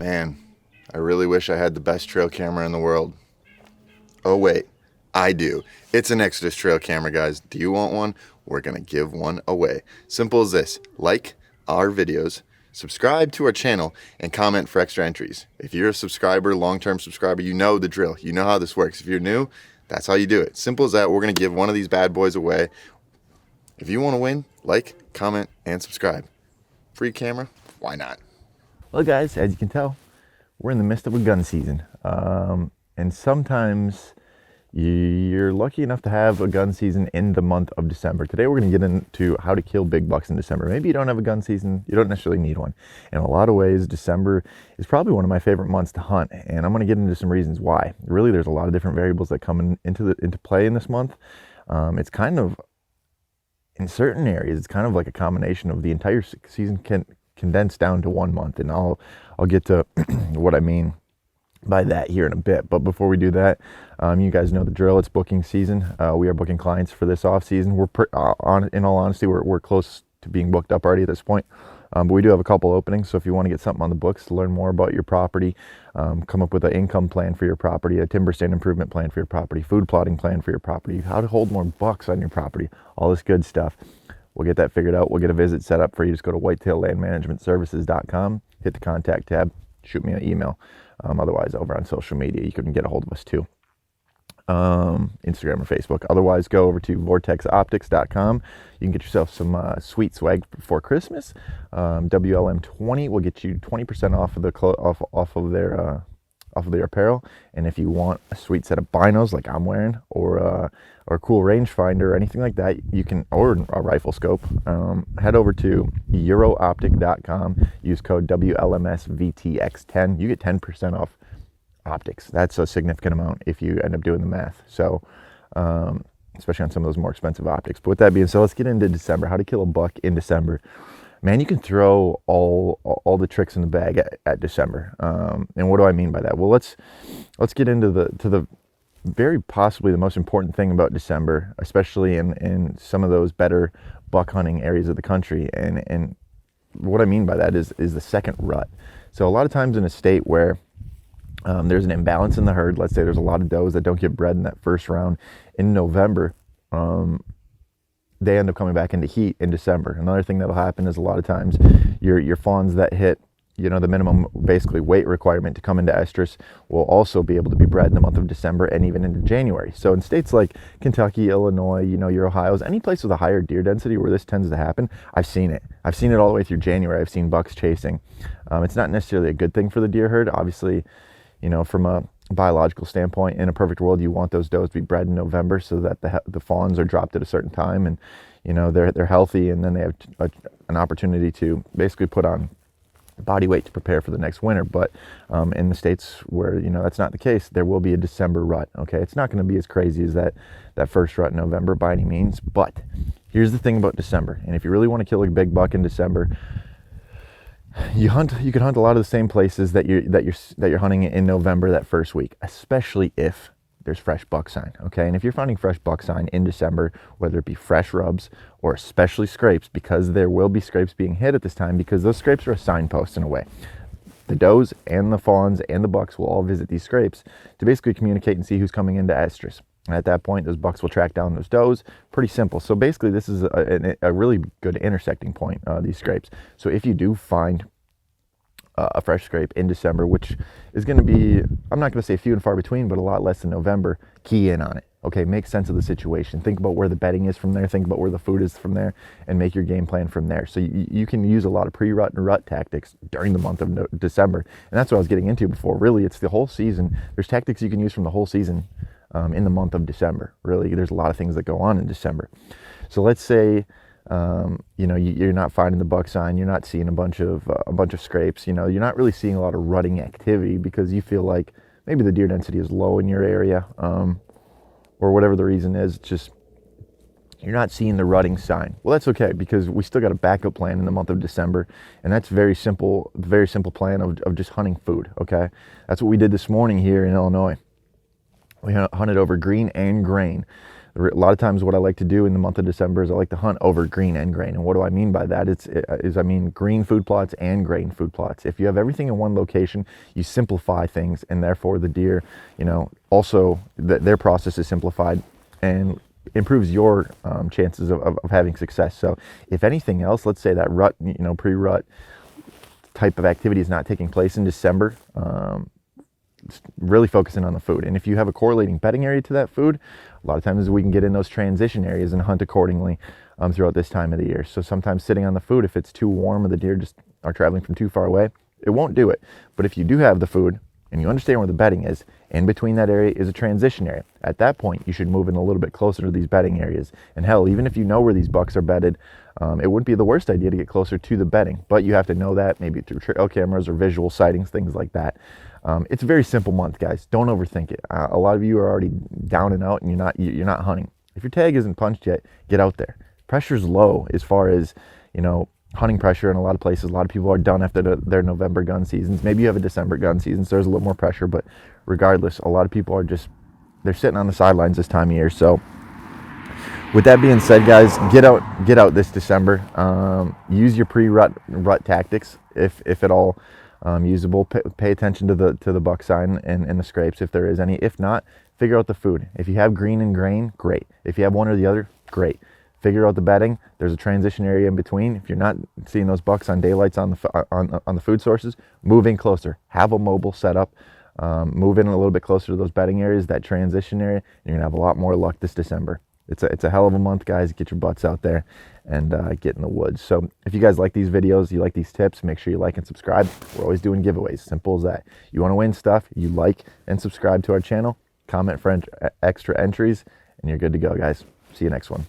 Man, I really wish I had the best trail camera in the world. Oh wait, I do. It's an Exodus trail camera, guys. Do you want one? We're gonna give one away. Simple as this. Like our videos, subscribe to our channel, and comment for extra entries. If you're a subscriber, long-term subscriber, you know the drill. You know how this works. If you're new, that's how you do it. Simple as that. We're gonna give one of these bad boys away. If you want to win, like, comment, and subscribe. Free camera? Why not? Well, guys, as you can tell, we're in the midst of a gun season. And sometimes you're lucky enough to have a gun season in the month of December. Today, we're going to get into how to kill big bucks in December. Maybe you don't have a gun season. You don't necessarily need one. In a lot of ways, December is probably one of my favorite months to hunt. And I'm going to get into some reasons why. Really, there's a lot of different variables that come into play in this month. It's kind of, in certain areas, it's kind of like a combination of the entire season condensed down to 1 month, and I'll get to what I mean by that here in a bit. But before we do that, you guys know the drill. It's booking season. We are booking clients for this off season. In all honesty, we're close to being booked up already at this point. But we do have a couple openings, so if you want to get something on the books to learn more about your property, come up with an income plan for your property, a timber stand improvement plan for your property, food plotting plan for your property, how to hold more bucks on your property, all this good stuff. We'll get that figured out. We'll get a visit set up for you. Just go to whitetaillandmanagementservices.com, hit the contact tab, shoot me an email. Otherwise, over on social media, you can get a hold of us too. Instagram or Facebook. Otherwise, go over to vortexoptics.com. You can get yourself some sweet swag for Christmas. WLM20 will get you 20% off of their apparel. And if you want a sweet set of binos like I'm wearing, or a cool rangefinder or anything like that, you can, or a rifle scope, head over to eurooptic.com. Use code WLMSVTX10. You get 10% off optics. That's a significant amount if you end up doing the math. So, especially on some of those more expensive optics. But with that being said, let's get into December. How to kill a buck in December. Man, you can throw all the tricks in the bag at December. And what do I mean by that? Well, let's get into the very possibly the most important thing about December, especially in some of those better buck hunting areas of the country. And what I mean by that is the second rut. So a lot of times in a state where there's an imbalance in the herd, let's say there's a lot of does that don't get bred in that first round in November, they end up coming back into heat in December. Another thing that'll happen is a lot of times your fawns that hit, the minimum basically weight requirement to come into estrus will also be able to be bred in the month of December and even into January. So in states like Kentucky, Illinois, your Ohio's, any place with a higher deer density where this tends to happen, I've seen it. I've seen it all the way through January. I've seen bucks chasing. It's not necessarily a good thing for the deer herd. Obviously, from a biological standpoint, in a perfect world, you want those does to be bred in November so that the fawns are dropped at a certain time, and they're healthy, and then they have an opportunity to basically put on body weight to prepare for the next winter. But in the states where that's not the case, there will be a December rut. Okay, it's not going to be as crazy as that first rut in November by any means. But here's the thing about December, and if you really want to kill a big buck in December, you can hunt a lot of the same places that you're hunting in November that first week, especially if there's fresh buck sign. Okay, and if you're finding fresh buck sign in December, whether it be fresh rubs or especially scrapes, because there will be scrapes being hit at this time, because those scrapes are a signpost in a way. The does and the fawns and the bucks will all visit these scrapes to basically communicate and see who's coming into estrus. And at that point, those bucks will track down those does. Pretty simple. So basically, this is a really good intersecting point, these scrapes. So if you do find a fresh scrape in December, which is going to be, I'm not going to say few and far between, but a lot less than November, key in on it. Okay, make sense of the situation. Think about where the bedding is from there. Think about where the food is from there, and make your game plan from there. So you can use a lot of pre-rut and rut tactics during the month of December. And that's what I was getting into before. Really, it's the whole season. There's tactics you can use from the whole season in the month of December. Really, there's a lot of things that go on in December. So let's say you're not finding the buck sign, you're not seeing a bunch of scrapes, you're not really seeing a lot of rutting activity because you feel like maybe the deer density is low in your area, or whatever the reason is. It's just you're not seeing the rutting sign. Well, that's okay, because we still got a backup plan in the month of December, and that's very simple plan of just hunting food. Okay, that's what we did this morning here in Illinois. We hunted over green and grain. A lot of times what I like to do in the month of December is I like to hunt over green and grain. And what do I mean by that? I mean green food plots and grain food plots. If you have everything in one location, you simplify things, and therefore the deer, also their process is simplified and improves your chances of having success. So if anything else, let's say that rut, pre-rut type of activity is not taking place in December, really focusing on the food. And if you have a correlating bedding area to that food, a lot of times we can get in those transition areas and hunt accordingly throughout this time of the year. So sometimes sitting on the food, if it's too warm or the deer just are traveling from too far away, it won't do it. But if you do have the food and you understand where the bedding is, in between that area is a transition area. At that point, you should move in a little bit closer to these bedding areas. And hell, even if you know where these bucks are bedded, it wouldn't be the worst idea to get closer to the bedding. But you have to know that maybe through trail cameras or visual sightings, things like that. It's a very simple month, guys. Don't overthink it. A lot of you are already down and out, and you're not hunting. If your tag isn't punched yet, get out there. Pressure's low as far as hunting pressure in a lot of places. A lot of people are done after their November gun seasons. Maybe you have a December gun season, so there's a little more pressure. But regardless, a lot of people are they're sitting on the sidelines this time of year. So with that being said, guys, get out this December. Use your pre-rut tactics if at all usable. Pay attention to the buck sign and the scrapes if there is any. If not, figure out the food. If you have green and grain, great. If you have one or the other, great. Figure out the bedding. There's a transition area in between. If you're not seeing those bucks on daylights on the food sources, move in closer. Have a mobile set up. Move in a little bit closer to those bedding areas, that transition area. You're gonna have a lot more luck this December. It's a hell of a month, guys. Get your butts out there and get in the woods. So if you guys like these videos, you like these tips, make sure you like and subscribe. We're always doing giveaways. Simple as that. You want to win stuff, you like and subscribe to our channel. Comment for extra entries, and you're good to go, guys. See you next one.